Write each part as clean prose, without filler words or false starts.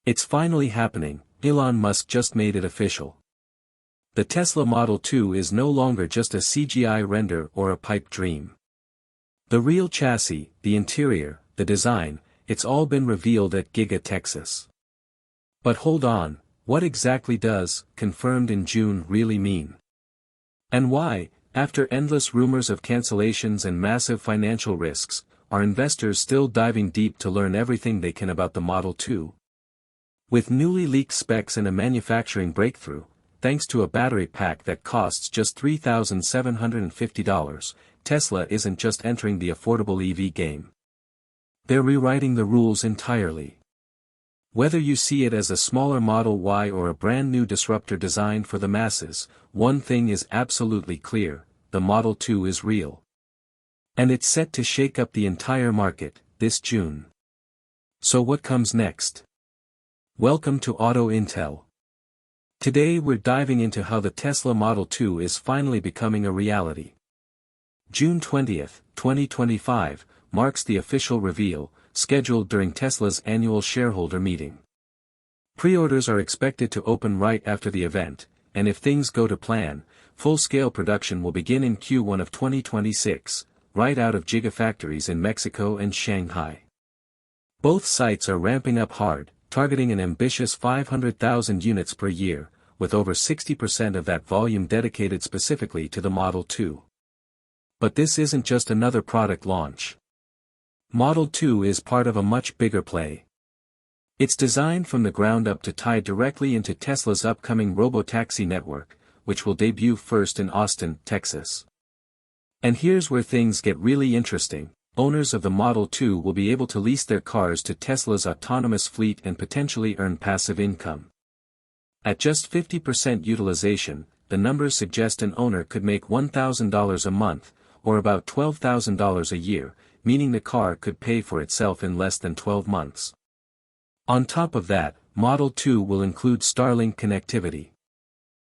It's finally happening, Elon Musk just made it official. The Tesla Model 2 is no longer just a CGI render or a pipe dream. The real chassis, the interior, the design, it's all been revealed at Giga Texas. But hold on, what exactly does "confirmed in June" really mean? And why, after endless rumors of cancellations and massive financial risks, are investors still diving deep to learn everything they can about the Model 2? With newly leaked specs and a manufacturing breakthrough, thanks to a battery pack that costs just $3,750, Tesla isn't just entering the affordable EV game. They're rewriting the rules entirely. Whether you see it as a smaller Model Y or a brand new disruptor designed for the masses, one thing is absolutely clear: the Model 2 is real. And it's set to shake up the entire market, this June. So what comes next? Welcome to Auto Intel. Today we're diving into how the Tesla Model 2 is finally becoming a reality. June 20th, 2025, marks the official reveal, scheduled during Tesla's annual shareholder meeting. Pre-orders are expected to open right after the event, and if things go to plan, full-scale production will begin in Q1 of 2026, right out of Gigafactories in Mexico and Shanghai. Both sites are ramping up hard, targeting an ambitious 500,000 units per year, with over 60% of that volume dedicated specifically to the Model 2. But this isn't just another product launch. Model 2 is part of a much bigger play. It's designed from the ground up to tie directly into Tesla's upcoming Robotaxi network, which will debut first in Austin, Texas. And here's where things get really interesting. Owners of the Model 2 will be able to lease their cars to Tesla's autonomous fleet and potentially earn passive income. At just 50% utilization, the numbers suggest an owner could make $1,000 a month, or about $12,000 a year, meaning the car could pay for itself in less than 12 months. On top of that, Model 2 will include Starlink connectivity.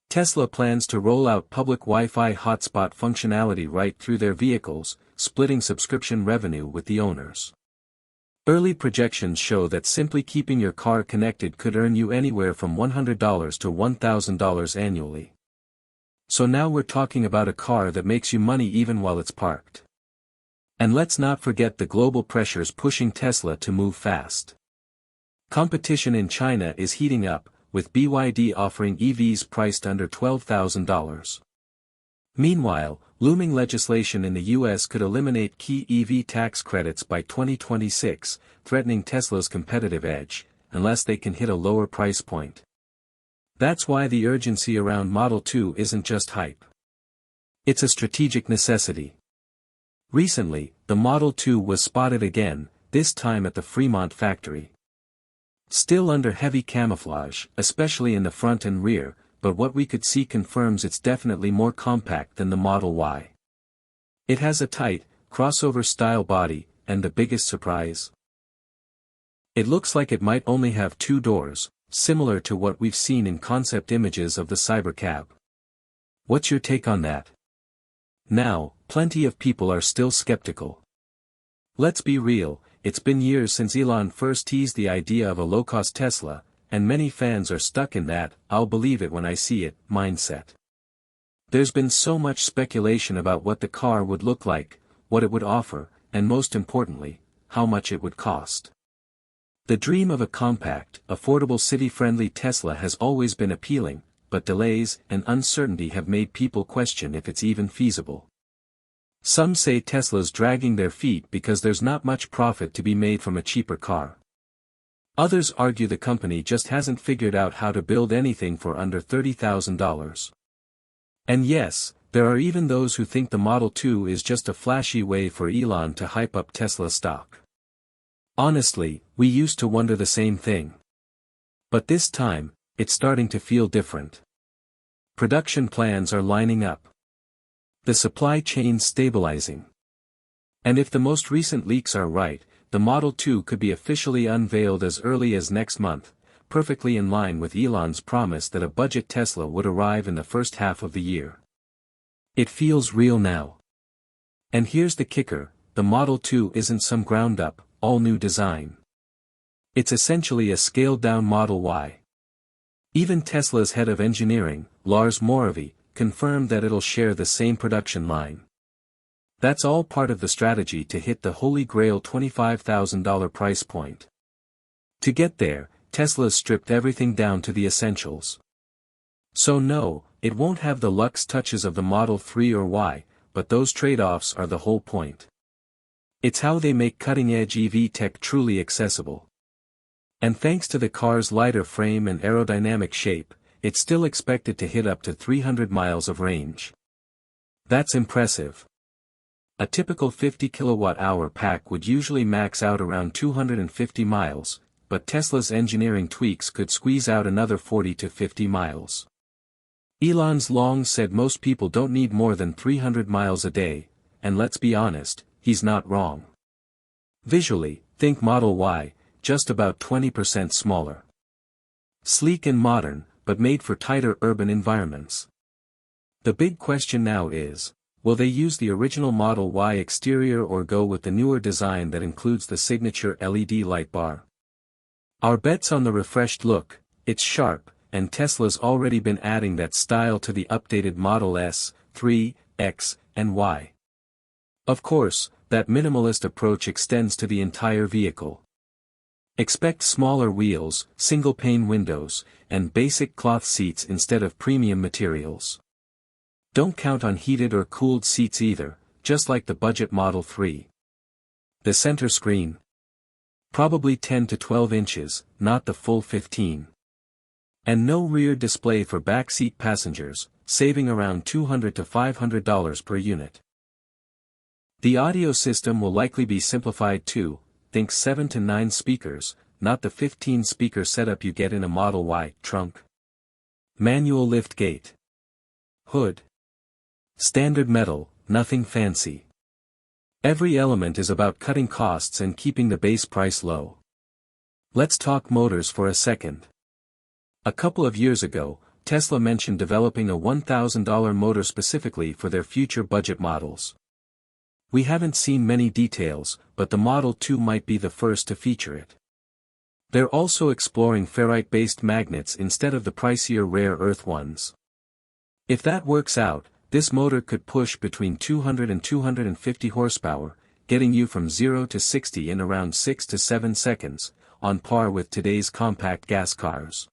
Tesla plans to roll out public Wi-Fi hotspot functionality right through their vehicles, splitting subscription revenue with the owners. Early projections show that simply keeping your car connected could earn you anywhere from $100 to $1,000 annually. So now we're talking about a car that makes you money even while it's parked. And let's not forget the global pressures pushing Tesla to move fast. Competition in China is heating up, with BYD offering EVs priced under $12,000. Meanwhile, looming legislation in the US could eliminate key EV tax credits by 2026, threatening Tesla's competitive edge, unless they can hit a lower price point. That's why the urgency around Model 2 isn't just hype. It's a strategic necessity. Recently, the Model 2 was spotted again, this time at the Fremont factory. Still under heavy camouflage, especially in the front and rear, but what we could see confirms it's definitely more compact than the Model Y. It has a tight, crossover-style body, and the biggest surprise? It looks like it might only have 2 doors, similar to what we've seen in concept images of the Cybercab. What's your take on that? Now, plenty of people are still skeptical. Let's be real, it's been years since Elon first teased the idea of a low-cost Tesla, and many fans are stuck in that "I'll believe it when I see it" mindset. There's been so much speculation about what the car would look like, what it would offer, and most importantly, how much it would cost. The dream of a compact, affordable city-friendly Tesla has always been appealing, but delays and uncertainty have made people question if it's even feasible. Some say Tesla's dragging their feet because there's not much profit to be made from a cheaper car. Others argue the company just hasn't figured out how to build anything for under $30,000. And yes, there are even those who think the Model 2 is just a flashy way for Elon to hype up Tesla stock. Honestly, we used to wonder the same thing. But this time, it's starting to feel different. Production plans are lining up. The supply chain's stabilizing. And if the most recent leaks are right, the Model 2 could be officially unveiled as early as next month, perfectly in line with Elon's promise that a budget Tesla would arrive in the first half of the year. It feels real now. And here's the kicker, the Model 2 isn't some ground-up, all-new design. It's essentially a scaled-down Model Y. Even Tesla's head of engineering, Lars Moravy, confirmed that it'll share the same production line. That's all part of the strategy to hit the holy grail $25,000 price point. To get there, Tesla's stripped everything down to the essentials. So no, it won't have the luxe touches of the Model 3 or Y, but those trade-offs are the whole point. It's how they make cutting-edge EV tech truly accessible. And thanks to the car's lighter frame and aerodynamic shape, it's still expected to hit up to 300 miles of range. That's impressive. A typical 50 kilowatt-hour pack would usually max out around 250 miles, but Tesla's engineering tweaks could squeeze out another 40 to 50 miles. Elon's long said most people don't need more than 300 miles a day, and let's be honest, he's not wrong. Visually, think Model Y, just about 20% smaller. Sleek and modern, but made for tighter urban environments. The big question now is, will they use the original Model Y exterior or go with the newer design that includes the signature LED light bar? Our bet's on the refreshed look. It's sharp, and Tesla's already been adding that style to the updated Model S, 3, X, and Y. Of course, that minimalist approach extends to the entire vehicle. Expect smaller wheels, single-pane windows, and basic cloth seats instead of premium materials. Don't count on heated or cooled seats either, just like the budget Model 3. The center screen? Probably 10 to 12 inches, not the full 15. And no rear display for backseat passengers, saving around $200 to $500 per unit. The audio system will likely be simplified too. Think 7 to 9 speakers, not the 15-speaker setup you get in a Model Y trunk. Manual lift gate. Hood. Standard metal, nothing fancy. Every element is about cutting costs and keeping the base price low. Let's talk motors for a second. A couple of years ago, Tesla mentioned developing a $1,000 motor specifically for their future budget models. We haven't seen many details, but the Model 2 might be the first to feature it. They're also exploring ferrite-based magnets instead of the pricier rare earth ones. If that works out, this motor could push between 200 and 250 horsepower, getting you from 0 to 60 in around 6 to 7 seconds, on par with today's compact gas cars.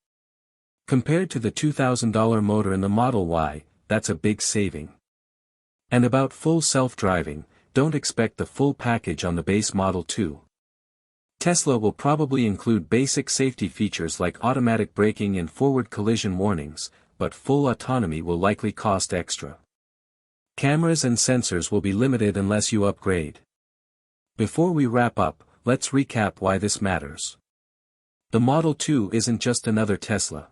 Compared to the $2,000 motor in the Model Y, that's a big saving. And about full self-driving, don't expect the full package on the base Model 2. Tesla will probably include basic safety features like automatic braking and forward collision warnings, but full autonomy will likely cost extra. Cameras and sensors will be limited unless you upgrade. Before we wrap up, let's recap why this matters. The Model 2 isn't just another Tesla.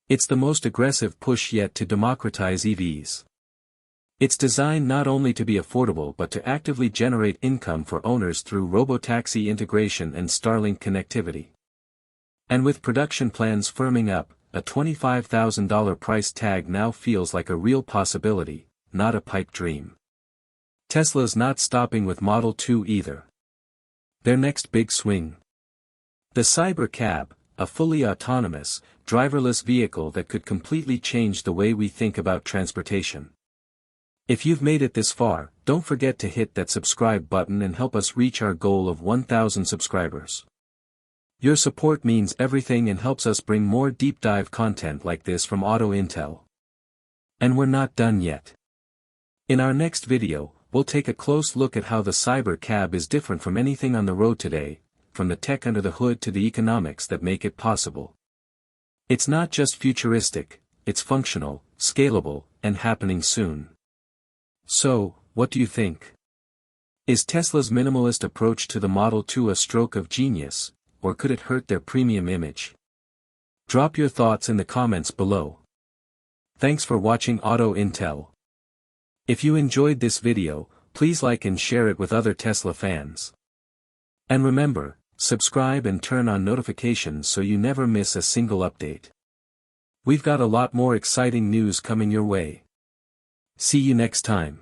It's the most aggressive push yet to democratize EVs. It's designed not only to be affordable but to actively generate income for owners through Robotaxi integration and Starlink connectivity. And with production plans firming up, a $25,000 price tag now feels like a real possibility, not a pipe dream. Tesla's not stopping with Model 2 either. Their next big swing. The Cybercab, a fully autonomous, driverless vehicle that could completely change the way we think about transportation. If you've made it this far, don't forget to hit that subscribe button and help us reach our goal of 1,000 subscribers. Your support means everything and helps us bring more deep dive content like this from Auto Intel. And we're not done yet. In our next video, we'll take a close look at how the Cybercab is different from anything on the road today, from the tech under the hood to the economics that make it possible. It's not just futuristic, it's functional, scalable, and happening soon. So, what do you think? Is Tesla's minimalist approach to the Model 2 a stroke of genius, or could it hurt their premium image? Drop your thoughts in the comments below. Thanks for watching Auto Intel. If you enjoyed this video, please like and share it with other Tesla fans. And remember, subscribe and turn on notifications so you never miss a single update. We've got a lot more exciting news coming your way. See you next time.